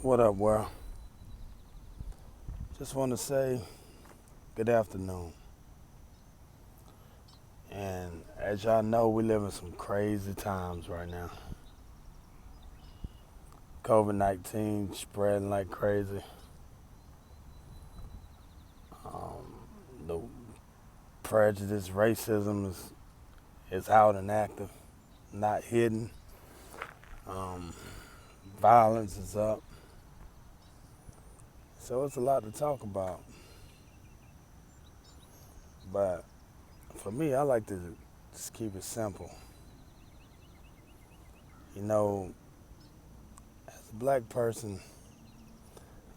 What up, world? Just want to say good afternoon. And as y'all know, we live in some crazy times right now. COVID-19 spreading like crazy. The prejudice, racism is out and active, not hidden. Um, Violence is up. So it's a lot to talk about. But for me, I like to just keep it simple. You know, as a black person,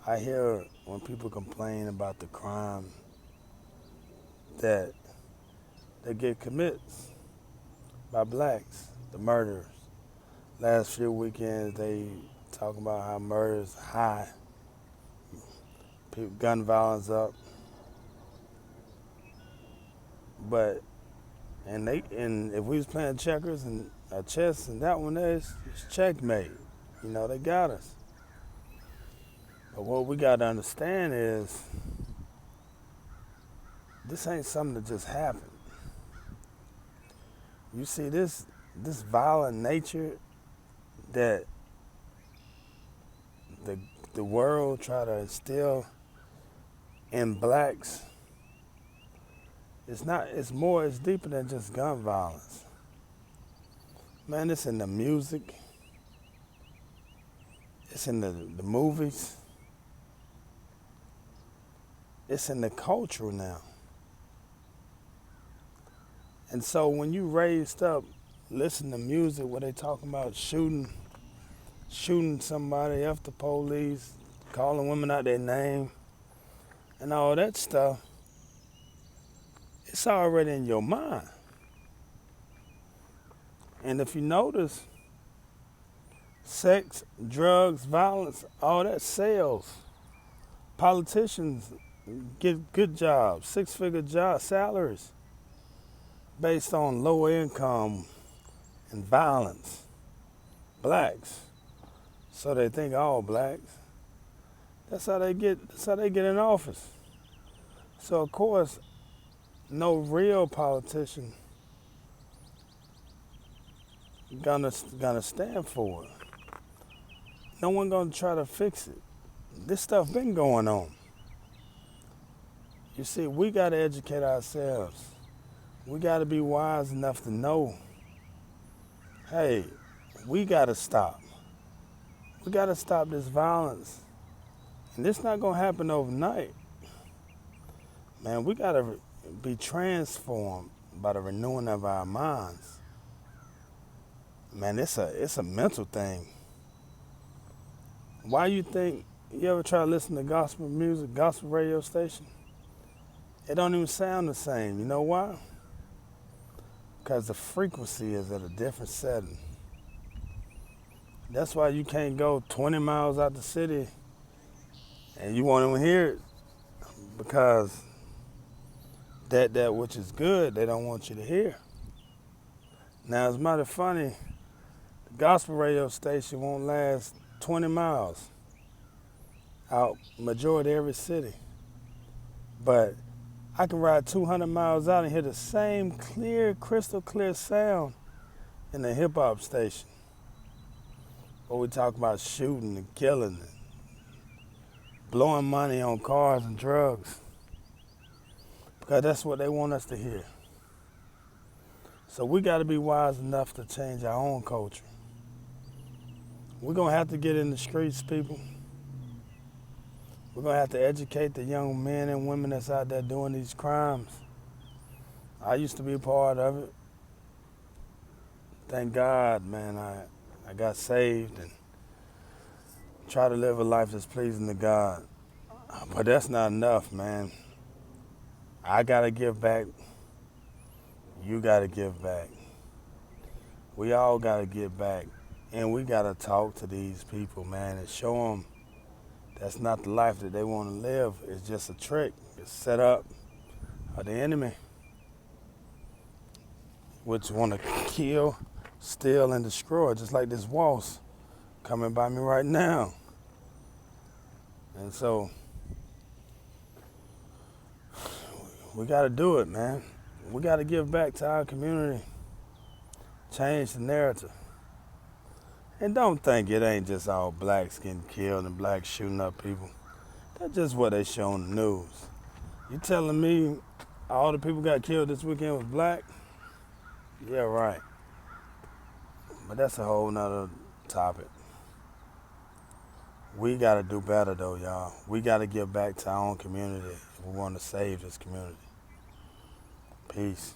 I hear when people complain about the crime that they get commits by blacks, the murders. Last few weekends, they talking about how murders high, gun violence up, but and if we was playing checkers and chess and that one there, it's checkmate. You know, they got us. But what we got to understand is this ain't something that just happened. You see this violent nature that the world try to instill in blacks. It's deeper than just gun violence. Man, it's in the music. It's in the movies. It's in the culture now. And so when you raised up, listen to music where they talking about shooting somebody, F the police, calling women out their name, and all that stuff, it's already in your mind. And if you notice, sex, drugs, violence, all that sells. Politicians get good jobs, six-figure job salaries based on low income and violence. Blacks. So they think all blacks. That's how they get in office. So of course, no real politician gonna stand for it. No one gonna try to fix it. This stuff been going on. You see, we gotta educate ourselves. We gotta be wise enough to know, hey, we gotta stop. We gotta stop this violence. And this not gonna happen overnight. Man, we gotta be transformed by the renewing of our minds. Man, it's a mental thing. Why you think you ever try to listen to gospel music, gospel radio station? It don't even sound the same. You know why? Because the frequency is at a different setting. That's why you can't go 20 miles out the city and you won't even hear it, because that which is good, they don't want you to hear. Now, it's mighty funny, the gospel radio station won't last 20 miles out majority every city. But I can ride 200 miles out and hear the same clear, crystal clear sound in the hip hop station. But we talk about shooting and killing and blowing money on cars and drugs, because that's what they want us to hear. So we got to be wise enough to change our own culture. We're going to have to get in the streets, people. We're going to have to educate the young men and women that's out there doing these crimes. I used to be a part of it. Thank God, man, I got saved and try to live a life that's pleasing to God. But that's not enough, man. I got to give back. You got to give back. We all got to give back. And we got to talk to these people, man, and show them that's not the life that they want to live. It's just a trick. It's set up by the enemy, which want to kill, steal, and destroy, just like this waltz coming by me right now. And so we got to do it, man. We got to give back to our community, change the narrative. And don't think it ain't just all blacks getting killed and blacks shooting up people. That's just what they show on the news. You telling me all the people got killed this weekend was black? Yeah, right. But that's a whole nother topic. We got to do better, though, y'all. We got to give back to our own community if we want to save this community. Peace.